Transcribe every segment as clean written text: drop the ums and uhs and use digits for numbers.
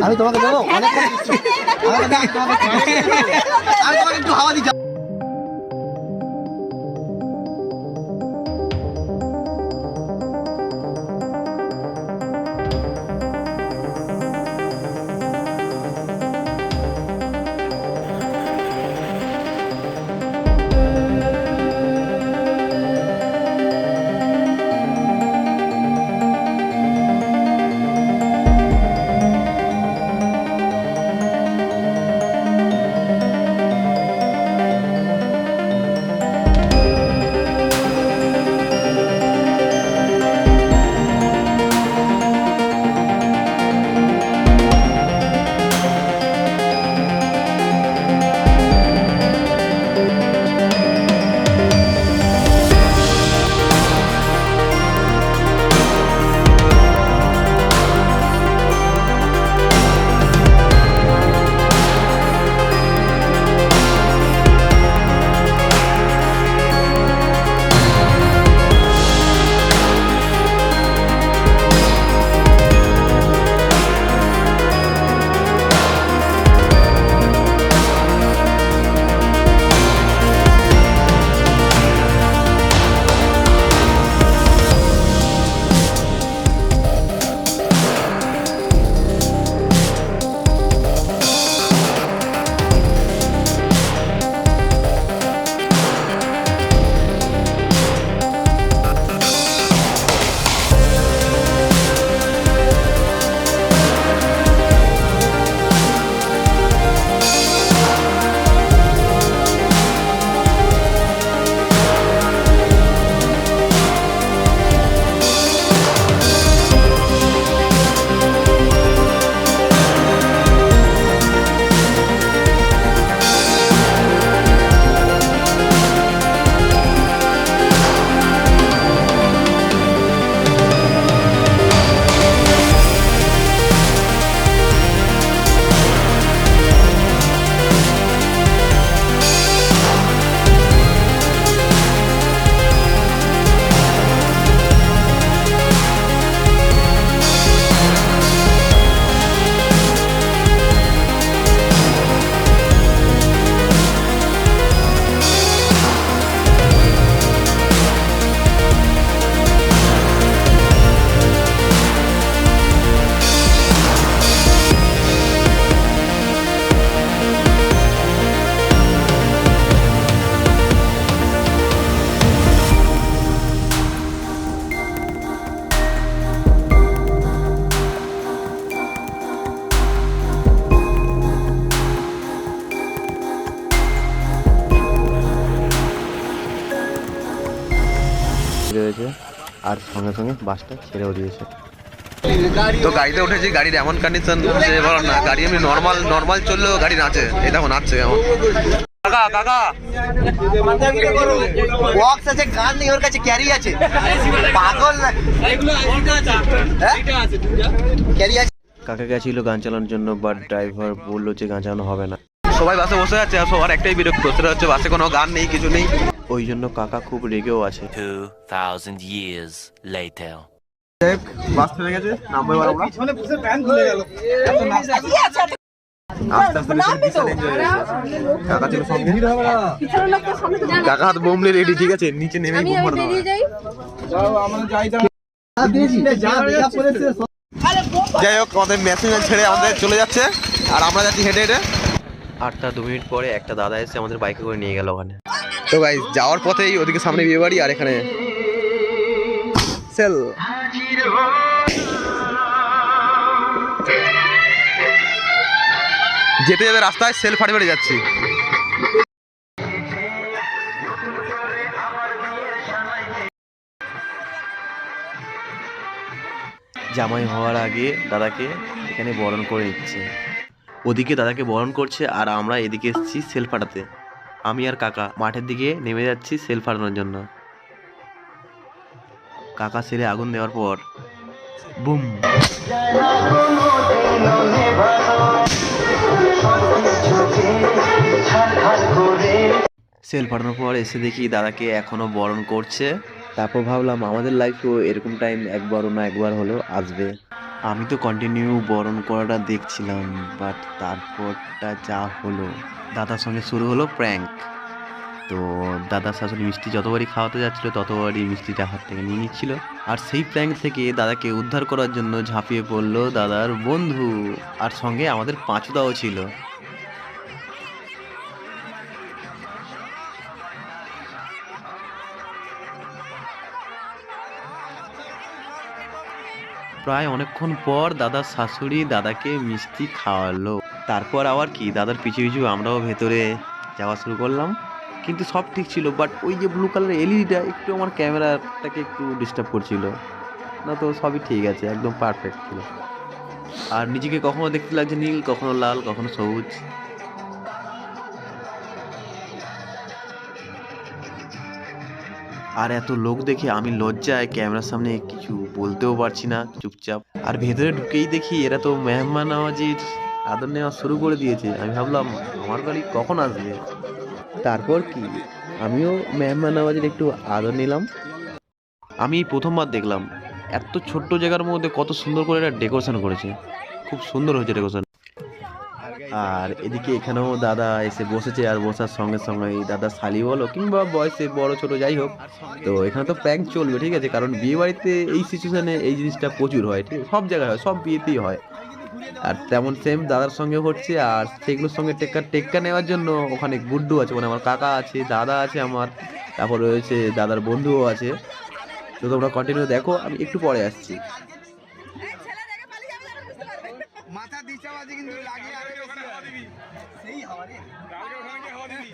আমি তোমাকে দেবো অনেক আমি তোমাকে একটু হাওয়া দিচ্ছি। রয়েছে আর সঙ্গে সঙ্গে বাসটা ছেড়েও দিয়েছে। তো গাড়িতে উঠেছি, গাড়ির এমন কন্ডিশন যে বলো না, গাড়ি এমনি নর্মাল চললেও গাড়ি নাচে, এই দেখো নাচছে কেমন। কাকা কাকা বক্স আছে, গান নেই ওর কাছে, ক্যারি আছে, পাগল না ক্যারি আছে। কাকা গেছিল গান চালানোর জন্য, বাট ড্রাইভার বললো যে গান চালানো হবে না। সবাই বাসে বসে আছে আর সবার একটাই বিরক্ত, সেটা হচ্ছে বাসে কোনো গান নেই, কিছু নেই। ওই জন্য কাকা খুব রেগেও আছে। 2000 years later. বাস থেমে গেছে, নামবো এবার আমরা। পিছনে বসে প্যান খুলে গেল, আস্তে আস্তে কাকা ছিল সঙ্গে, কাকা হাত বোমলে রেডি, ঠিক আছে নিচে নেমে বোম মারতে হবে। যাই হোক, আমাদের মেশিন ছেড়ে আমাদের চলে যাচ্ছে আর আমরা যাচ্ছি হেঁটে হেঁটে। 8-2 মিনিট পরে একটা দাদা এসে আমাদের বাইকে করে নিয়ে গেল ওখানে। তো ভাই যাওয়ার পথেই ওদিকে সামনে বিয়ে বাড়ি আর এখানে সেল। যেতে যেতে রাস্তায় সেল ফাটে ফাটে যাচ্ছি। জামাই হওয়ার আগে দাদাকে এখানে বরণ করে নিচ্ছে, ওদিকে দাদাকে বরণ করছে আর আমরা এদিকে এসেছি সেল ফাটাতে। আমি আর কাকা মাঠের দিকে নেমে যাচ্ছি সেল ফাটানোর জন্য। কাকা সেলে আগুন দেওয়ার পর বুম, সেল ফাটানোর পর এসে দেখি দাদাকে এখনো বরণ করছে। তারপর ভাবলাম আমাদের লাইফেও এরকম টাইম একবারও না একবার হলেও আসবে। আমি তো কন্টিনিউ বরণ করাটা দেখছিলাম, বাট তারপরটা যা হলো, দাদার সঙ্গে শুরু হলো প্র্যাঙ্ক। তো দাদার শাশুড়ি মিষ্টি যতবারই খাওয়াতে যাচ্ছিল ততবারই মিষ্টিটা হাত থেকে নিয়ে নিচ্ছিল। আর সেই প্র্যাঙ্ক থেকে দাদাকে উদ্ধার করার জন্য ঝাঁপিয়ে পড়লো দাদার বন্ধু, আর সঙ্গে আমাদের পাঁচুদাও ছিল। প্রায় অনেকক্ষণ পর দাদার শাশুড়ি দাদাকে মিষ্টি খাওয়ালো। তারপর আবার কি দাদার পিছু পিছু আমরাও ভেতরে যাওয়া শুরু করলাম। কিন্তু সব ঠিক ছিল, বাট ওই যে ব্লু কালারের এলইডিটা একটু আমার ক্যামেরাটাকে একটু ডিস্টার্ব করছিল, না তো সবই ঠিক আছে, একদম পারফেক্ট ছিল। আর নিজেকে কখনো দেখতে লাগছে নীল, কখনো লাল, কখনো সবুজ। আর এত লোক দেখে আমি লজ্জায় ক্যামেরার সামনে কিছু বলতেও পারছি না, চুপচাপ। আর ভেতরে ঢুকেই দেখি এরা তো মেহমান নওয়াজির আদর নেওয়া শুরু করে দিয়েছে। আমি ভাবলাম আমার বাড়ি কখন আসবে। তারপর কি আমিও মেহমান নওয়াজির একটু আদর নিলাম। আমি প্রথমবার দেখলাম এত ছোট্ট জায়গার মধ্যে কত সুন্দর করে এটা ডেকোরেশন করেছে, খুব সুন্দর হয়েছে ডেকোরেশন। আর এদিকে এখানেও দাদা এসে বসেছে, আর বসার সঙ্গে সঙ্গে দাদা শালি বলো কিংবা বয়সে বড় ছোট যাই হোক, তো এখানে তো প্র্যাঙ্ক চলবে, ঠিক আছে। কারণ বিয়ে বাড়িতে এই সিচুয়েশনে এই জিনিসটা প্রচুর হয়, ঠিক আছে, সব জায়গায় হয়, সব বিয়েতেই হয়। আর তেমন সেম দাদার সঙ্গে হচ্ছে। আর সেগুলোর সঙ্গে টেক্কা নেওয়ার জন্য ওখানে গুড্ডু আছে, মানে আমার কাকা আছে, দাদা আছে আমার, তারপর রয়েছে দাদার বন্ধুও আছে। তো তোমরা কন্টিনিউ দেখো, আমি একটু পরে আসছি। মাথা দিচ্ছে বাজে কিন্তু লাগিয়ে আরে ওখানে হাওয়া দিবি সেই হাওয়া রে কালকে ওখানে গিয়ে হাওয়া দিবি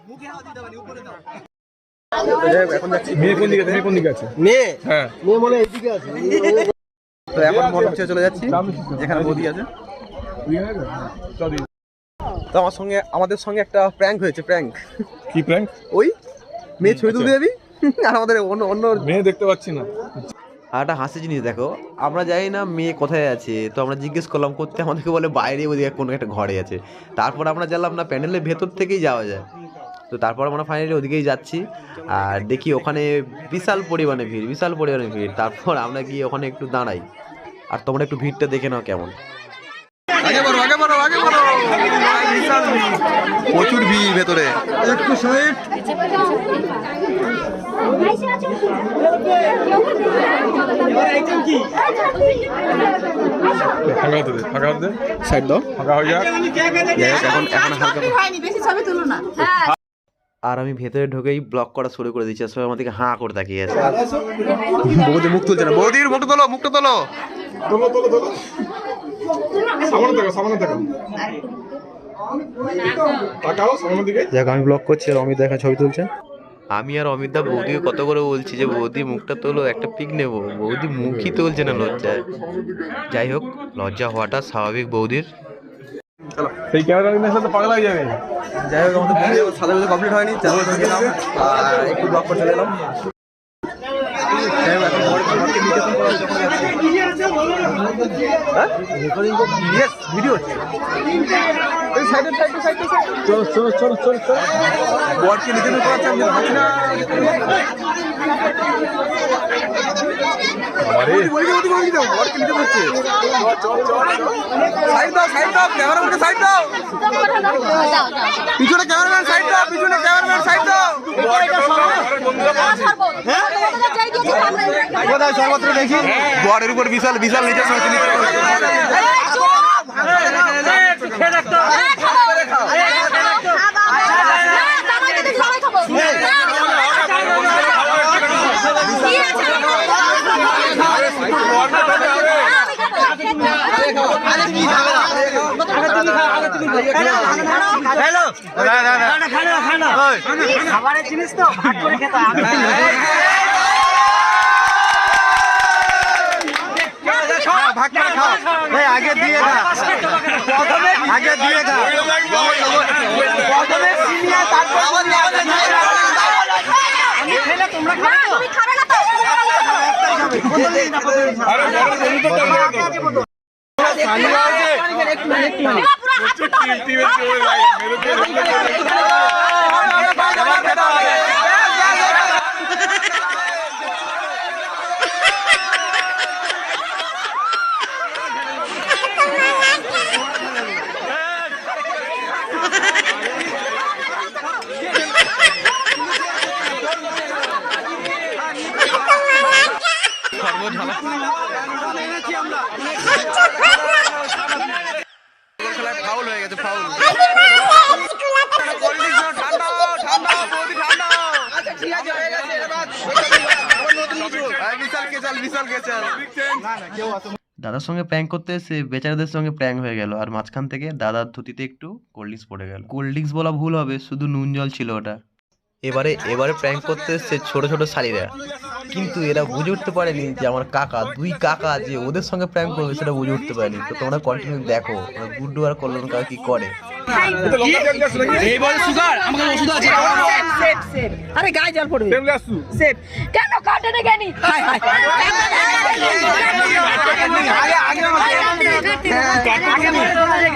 মুখে হাওয়া দিতে পারি উপরে দাও। এখন যাচ্ছি মেয়ে কোন দিকে আছে মেয়ে হ্যাঁ মেয়ে মনে এদিকে আছে। তো এখন মনে হচ্ছে চলে যাচ্ছি যেখানে বৌদি আছে। তো আমাদের সঙ্গে একটা প্র্যাঙ্ক হয়েছে। প্র্যাঙ্ক কি প্র্যাঙ্ক? ওই মেয়ে ছবি তুলতে যাবি আর আমাদের অন্য মেয়ে দেখতে পাচ্ছি না। আর একটা হাসি জিনিস দেখো, আমরা জানি না মেয়ে কোথায় আছে, তো আমরা জিজ্ঞেস করলাম করতে, আমাদেরকে বলে বাইরে ওদিকে কোনো একটা ঘরে আছে। তারপর আমরা জানলাম না প্যান্ডেলের ভেতর থেকেই যাওয়া যায়। তো তারপর আমরা ফাইনালি ওদিকেই যাচ্ছি, আর দেখি ওখানে বিশাল পরিমাণে ভিড়। তারপর আমরা গিয়ে ওখানে একটু দাঁড়াই, আর তোমরা একটু ভিড়টা দেখে নাও কেমন। প্রচুর ভিড় ভেতরে। একটু সাইড ফাঁকা হতে সাইড দাও, ফাঁকা হয়ে যাক। এখন হালকা আর আমি ভেতরে ঢুকেই ব্লক করা শুরু করে দিচ্ছি, সবাই আমাদেরকে হাঁ করে তাকিয়ে আছে। বৌদি মুখ তুলছে না, বৌদির মুখটা তোলো, মুখটা তোলো। সামনে দেখো তাকাও সামনের দিকে। দেখ আমি ব্লক করছি আর অমিত দেখা ছবি তুলছে। আমি আর অমিত দা বৌদিকে কত করে বলছি যে বৌদি মুখটা তোলো, একটা পিক নেবো, বৌদি মুখই তুলছে না লজ্জায়। যাই হোক, লজ্জা হওয়াটা স্বাভাবিক বৌদির। সেই ক্যামেরা নিয়ে আসলে তো পাগল হয়ে যাবে। যাই হোক, আমাদের সাদা বেলা কমপ্লিট হয়নি, চ্যানেল গেলাম আর একটু ব্লক করে চলে এলাম। ভিডিও বরকে নিতে করাচ্ছে, আমি পাচ্ছি না। বরকে নিতে পারছে, সাইড দাও, ক্যামেরাম্যান সাইড দাও, পিছনে ক্যামেরাম্যান সাইড দাও, কোথায় সর্বত্র দেখি বরের উপর বিশাল নিচে খাবারের জিনিস তো ভাগ করে খেতে হবে। ভাগ করে খাও, আগে দিয়ে খা, প্রথমে সিনিয়র তারপর তোমরা খাবে না, তুমি খাবে না তো দাদার সঙ্গে প্র্যাঙ্ক করতে এসে বেচারাদের সঙ্গে প্র্যাঙ্ক হয়ে গেল, আর মাঝখান থেকে দাদার ধুতিতে একটু কোল্ড ড্রিঙ্কস পড়ে গেল। কোল্ড ড্রিঙ্কস বলা ভুল হবে, শুধু নুন জল ছিল ওটা। এবারে প্র্যাঙ্ক করতে এসছে ছোট ছোট শালিরা, কিন্তু এরা বুঝে উঠতে পারেনি যে আমার কাকা, দুই কাকা যে ওদের সঙ্গে প্র্যাঙ্ক করবে সেটা বুঝে উঠতে পারেনি। তো তোমরা কন্টিনিউ দেখো গুড্ডু আর কল্যাণ কাকা কি করে। এই বলে সুগার আমাকে ওষুধ আছে। আরে গায়ে জল পড়বে। সেফ কেন কাটে কেনি? হাই হাই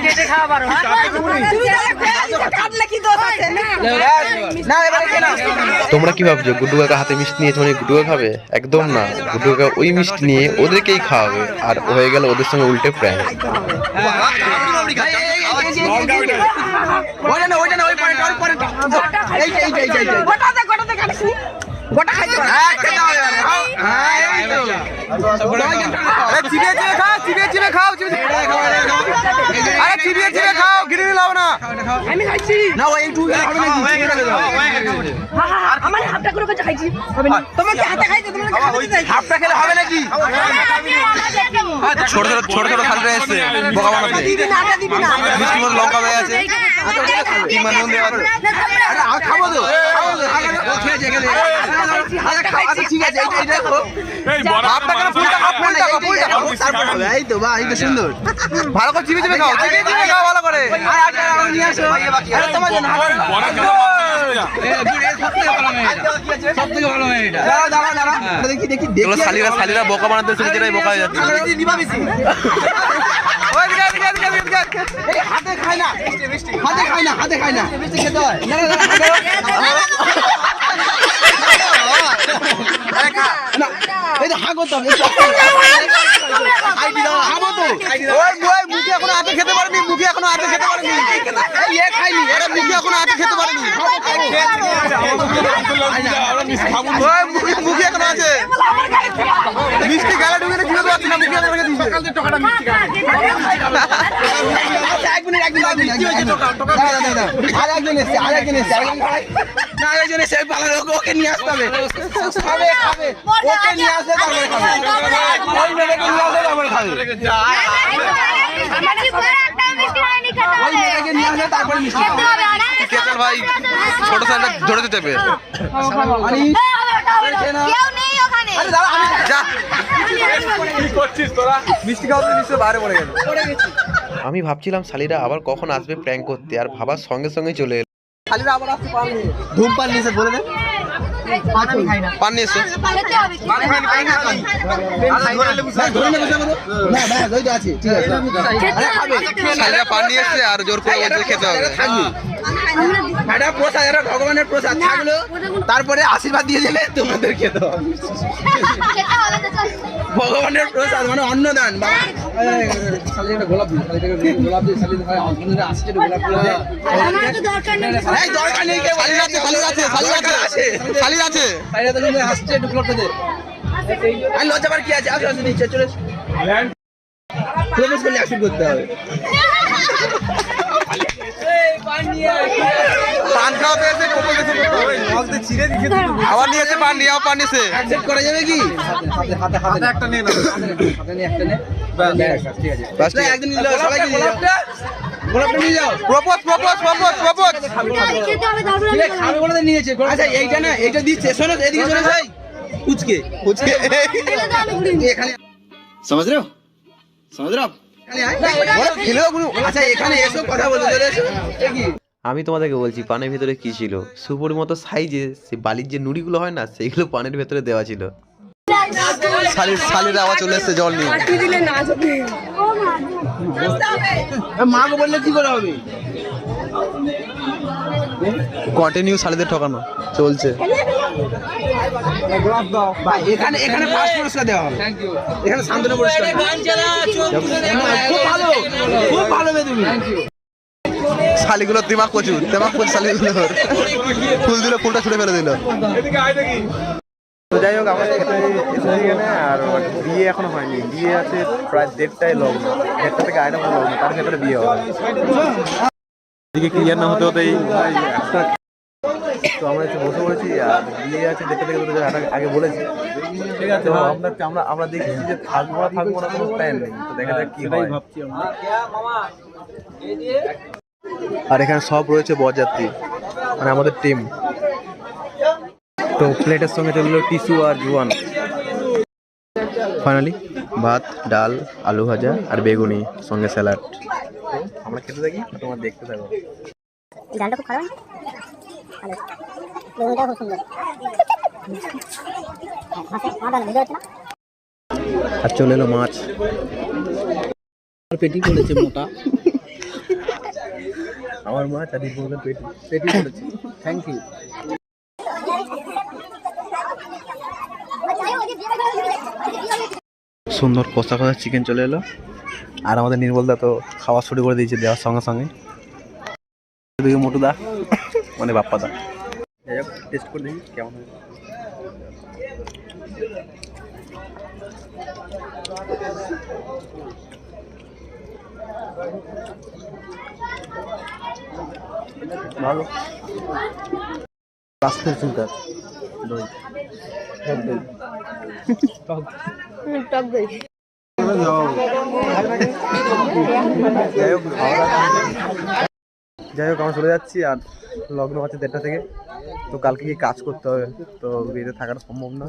কেটে খাওয়া পারো। কাটলে কি দোষ আছে? না এবারে কেন? তোমরা কি ভাবছো গুড্ডু কাকা হাতে মিষ্টি নিয়ে মানে গুড্ডু কাকা খাবে? একদম না, গুড্ডু কাকা ওই মিষ্টি নিয়ে ওদেরকেই খাওয়াবে, আর হয়ে গেল ওদের সঙ্গে উল্টে প্র্যাঙ্ক। গোটা খাইতে পারো। চিবিয়ে খাও গিরিনি লাও না। আমি খাইছি না ওই একটু হবে নাকি? আমার হাতটা করে কাছে খাইছি। হবে না তোমার কি হাতে খাইছো? তোমার কি খাইতে চাই? হাফটা খেলে হবে নাকি? ছোট ছোট খালটা এসছে বোকা বানাতে, দিবি না আটা দিবি না। মিষ্টি মতো লঙ্কা হয়ে আছে, কি মানে নুন দেওয়া। খাবো তো ঠিক আছে হাফটা কেন ফুলটা এই তো বা এই তো সুন্দর। ভালো করে চিবিয়ে খাও ভালো করে। নিয়ে আসো তোমার জন্য সব থেকে ভালো হয় এটা। দাঁড়া দেখি শালিরা বোকা বানাতে যেটাই বোকা হয়ে যাচ্ছে। হাতে খায় না মিষ্টি খেতে হয়। এই তো হা করতাম মুখে এখনো হাতে খেতে পারেনি, মুখে এখনো হাতে খেতে পারেনি, খাইনি এরা মুখে এখনো হাতে খেতে পারেনি। মুখে এখনো আছে মিষ্টি গালা ঢুকে ঢুকে পাচ্ছি না, মুখে রেখে দিয়েছে। ওকে নিয়ে আসতে হবে, খাবে ওকে নিয়ে আসে তারপরে খাবে, ওই মেয়েকে নিয়ে আসে তারপরে খাবে, ওই মেয়েকে নিয়ে আসে তারপরে মিষ্টি খাবে। ভাই ছোট সাইডটা ধরে দিতে হবে। আমি ভাবছিলাম শালিরা আবার কখন আসবে প্র্যাঙ্ক করতে, আর ভাবার সঙ্গে সঙ্গে চলে এলো। শালিরা আবার আসতে পারবে। ধূমপান নিয়ে বলে দেন পান নিয়ে এসো। শালিরা পান নিয়ে এসছে আর জোর করে ওদের খেতে হবে। এটা প্রসাদ, এটা ভগবানের প্রসাদ থাকলো, তারপরে আশীর্বাদ দিয়ে দিলে তোমাদের খেতে হবে। ভগবানের প্রসাদ মানে অন্নদান। গোলাপ দরকার নেই, লজ্জাবার কি আছে? আসো নিচে চলে প্রবেশ করলে আশীর্বাদ করতে হবে। আবার নিয়েছে পান নিয়ে পান নিয়েছে করা যাবে কি? একদিন গোলাপটা নিয়ে যাও। প্রপোজ খাবে বলে নিয়েছে। আচ্ছা এইটা না, এইটা দিচ্ছে। শোনো এদিকে শোনো ভাই, উচকে এখানে समझ रहे हो? আচ্ছা এখানে এসো কথা বলতে চলে এসো। আমি তোমাদেরকে বলছি পানের ভিতরে কি ছিল। সুপুর মতো সাইজে সে বালির যে নুড়িগুলো হয় না, সেইগুলো পানের ভেতরে দেওয়া ছিল। শালিরা আবার চলে এসছে জল নিয়ে। মাকে বললে কি করে হবে? কন্টিনিউ শালিদের ঠকানো চলছে। এখানে ফার্স্ট পুরস্কার দেওয়া হবে, এখানে শান্তনু পুরস্কার। খুব ভালো তুমি। শালিগুলোর দিমাগ প্রচুর শালিগুলোর। ফুল দিল, ফুলটা ছুড়ে ফেলে দিল। তো যাই হোক, আমাদের এখানে আর বিয়ে এখনো হয়নি। বিয়ে আছে প্রায় 1:30টায় লগ্ন, 1:30 থেকে 2:30 লগ্ন, তার ভেতরে বিয়ে হবে। এদিকে ক্লিয়ার না হতে হতেই তো আমরা এসে বসে পড়েছি আর বিয়ে আছে দেখতে দেখতে দুটো আগে বলেছি, ঠিক আছে। তো আমরা দেখছি যে থাকবো না কোনো প্ল্যান নেই, তো দেখা যাক কি হয়। ভাবছি আমরা। আর এখানে সব রয়েছে বরযাত্রী, মানে আমাদের টিম। তো প্লেটের সঙ্গে চললো টিসু আর জুয়ান। ফাইনালি ভাত, ডাল, আলু ভাজা আর বেগুনি সঙ্গে স্যালাড। আমরা খেতে থাকি, তোমার দেখতে থাকো। ডালটা খুব খারাপ, ভালো বেগুনিটা খুব সুন্দর। আর চলে এলো মাছ। পেটি করেছে মোটা। আমার মাছ আর দীপকের পেটি করেছে। Thank you. সুন্দর কষা কষা চিকেন চলে এলো, আর আমাদের নির্মলদা তো খাওয়া শুরু করে দিয়েছে দেওয়ার সঙ্গে সঙ্গে। এদিকে মোটুদা মানে বাপ্পাদা। যাই হোক টেস্ট করে দেখি কেমন হয়। ভালো। রাস্তার চিন্তা দই টক দই। যাই হোক আমরা চলে যাচ্ছি, আর লগ্ন আছে 1:30 থেকে। তো কালকে কি কাজ করতে হবে, তো বিয়েতে থাকাটা সম্ভব না।